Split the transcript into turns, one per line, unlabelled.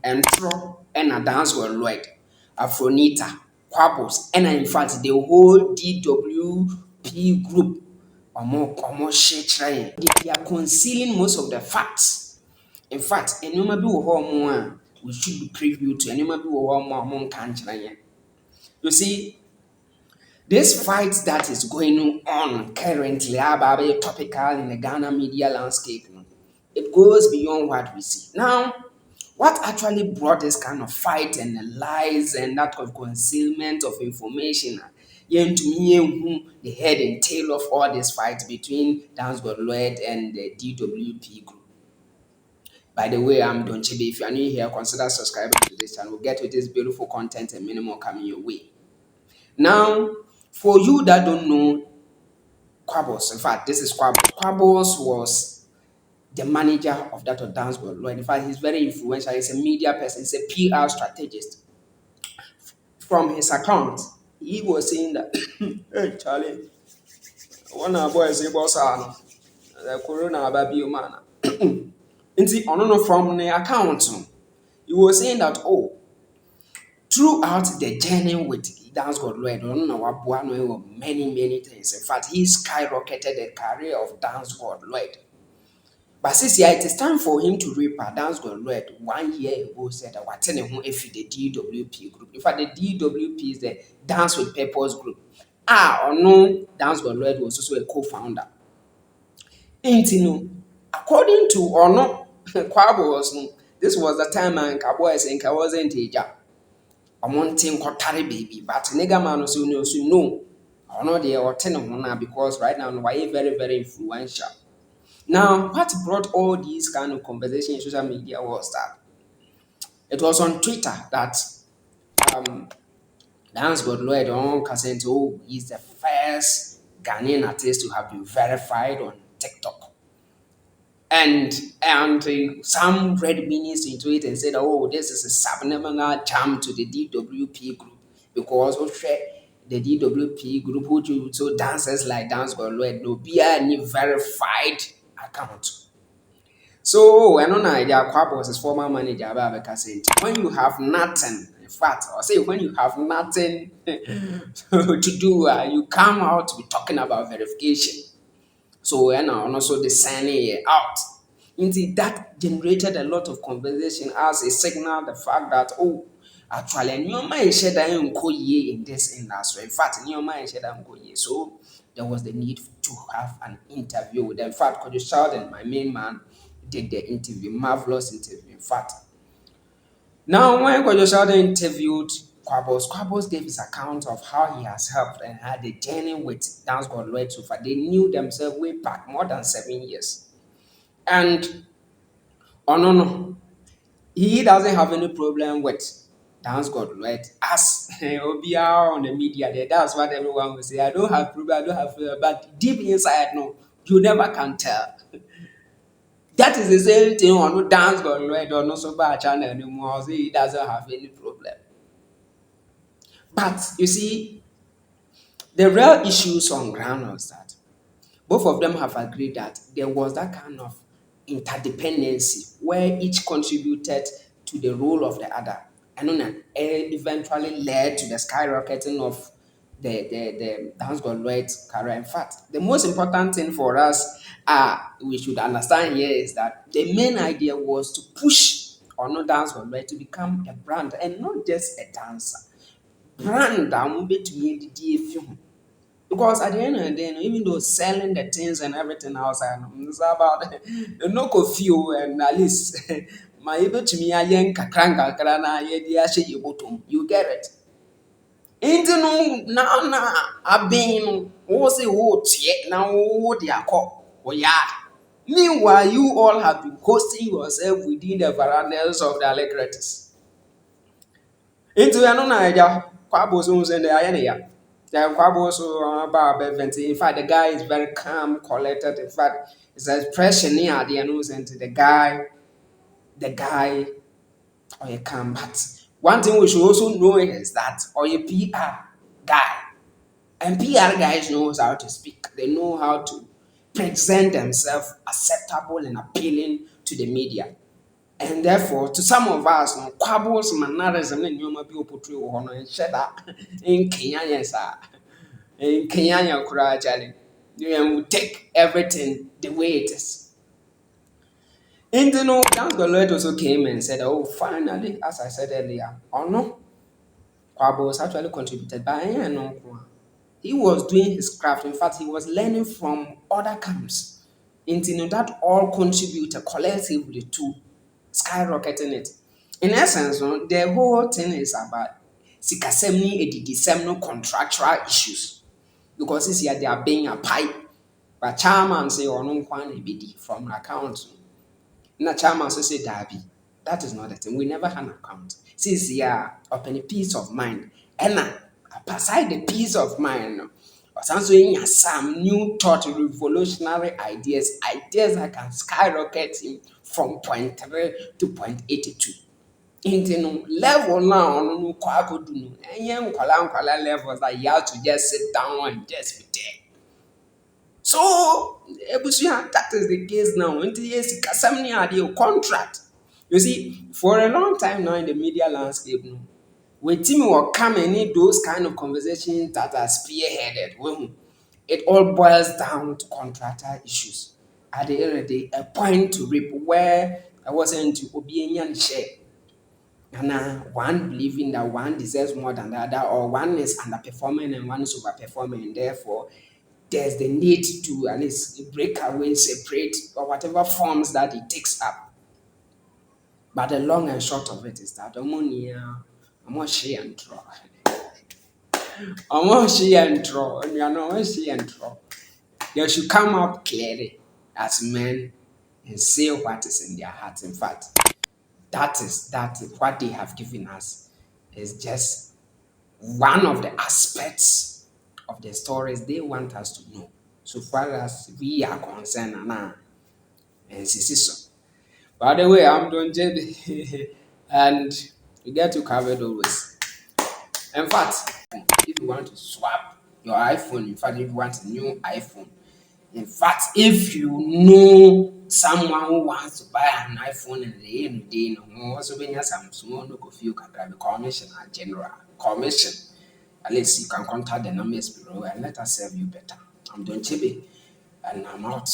and Tro and a Dancegod Lloyd, Afronita, Quables, and in fact the whole DWP group are more shit trying. They are concealing most of the facts. In fact, any bi wɔ hɔ we should be privy to any bi wɔ hɔ more can't. You see, this fight that is going on currently, about topical in the Ghana media landscape, it goes beyond what we see. Now, what actually brought this kind of fight and the lies and that of concealment of information? To me, the head and tail of all this fight between Dancegod Lloyd and the DWP group. By the way, I'm Don Chibi. If you are new here, consider subscribing to this channel. We'll get with this beautiful content and many more coming your way. Now, for you that don't know Quables, in fact, this is Quables. Quables was the manager of that of Dancegod Lloyd. In fact, he's very influential. He's a media person. He's a PR strategist. From his account, he was saying that, hey, Charlie, one of our boys is the corona baby man. From the account, he was saying that, oh, throughout the journey with Dancegod Lloyd, many things. In fact, he skyrocketed the career of Dancegod Lloyd. But since it is time for him to reap Dancegod Lloyd 1 year ago said that what the DWP group. In fact, the DWP is the Dance with Purpose group. Dancegod Lloyd was also a co-founder. According to Quables, this was the time and Cowboys and wasn't a job. I want to carry baby, but nigga man also knows you know. I know they are telling because right now why very, very influential. Now, what brought all these kind of conversations in social media was that it was on Twitter that Dancegod Lloyd on Casento is the first Ghanaian artist to have been verified on TikTok. And some read meanings into it and said, oh, this is a subliminal charm to the DWP group because the DWP group who do so dancers like Dancegod Lloyd no be any verified account. So, I don't know, Quables is former manager, when you have nothing, in fact, I'll say when you have nothing to do, you come out to be talking about verification. So, and also the signing it out. Indeed, that generated a lot of conversation as a signal, the fact that, oh, actually, in this industry. In fact, so there was the need to have an interview with them. In fact, Kojo Sheldon, my main man, did the interview, marvelous interview. In fact, now when Kojo Sheldon interviewed Quables gave his account of how he has helped and had a journey with Dancegod Lloyd so far. They knew themselves way back more than 7 years. And he doesn't have any problem with Dancegod Lloyd as OBR on the media there. That's what everyone will say. I don't have problem, but deep inside, no, you never can tell. That is the same thing on Dancegod Lloyd or not so bad channel anymore. So he doesn't have any problem. But you see, the real issues on ground was that both of them have agreed that there was that kind of interdependency where each contributed to the role of the other. And then eventually led to the skyrocketing of the Dancegod Lloyd's career. In fact, the most important thing for us we should understand here is that the main idea was to push Dancegod Lloyd to become a brand and not just a dancer. Brand that will be to me the because at the end of the day, even though selling the things and everything outside, it's about the no coffee and at least my able to me a young kakranka krana you get it. Into now I've been what's it what yet now what they are called or yeah. Meanwhile, you all have been hosting yourself within the verandas of the Allegrettes. Into an idea, Quables and the Iania. The Quables about in fact, the guy is very calm, collected. In fact, his expression near the news and the guy, or a calm. But one thing we should also know is that or a PR guy, and PR guys knows how to speak. They know how to present themselves acceptable and appealing to the media. And therefore, to some of us, no, Quables mannerism and you might be portray on and shed that in Kenya, sir. In Kenya, Kurajali. You will take everything the way it is. And you know, Dancegod Lloyd also came and said, oh, finally, as I said earlier, oh no, Quables actually contributed by he was doing his craft. In fact, he was learning from other camps. And you know, that all contributed collectively to skyrocketing it. In essence, no, the whole thing is about sikasemni edidisemno contractual issues. Because this year they are being a pipe. But chairman say or no kwan ebidi from account. Na chairman say Darby. That is not the thing. We never had an account. Since open a peace of mind. And aside the peace of mind, also in some new thought revolutionary ideas that can skyrocket him from point 3 to point 82. Into no level now no kwako do no. Enye nkwala levels that you have to just sit down and just be there. So, that is the case now. Until yes, Kasamni had a contract. You see, for a long time now in the media landscape, no, when Timmy will come and need those kind of conversations that are spearheaded, well, it all boils down to contractor issues. At the end of the day, a point to reap where I wasn't to Obianian share. And one believing that one deserves more than the other, or one is underperforming and one is overperforming, and therefore there's the need to at least break away, separate, or whatever forms that it takes up. But the long and short of it is that I'm not she and draw. I'm not she and draw, and you're not she and draw. They should come up clearly as men and say what is in their hearts. In fact, that is what they have given us is just one of the aspects of the stories they want us to know. So far as we are concerned, and so. By the way, I'm doing JB, and you get to cover it always. In fact, if you want to swap your iPhone, in fact, if you want a new iPhone, in fact, if you know someone who wants to buy an iPhone and the end of the day, no, also when you have some small no go feel can grab a commission and general commission. At least you can contact the numbers below and let us serve you better. I'm Don Chibi and I'm out.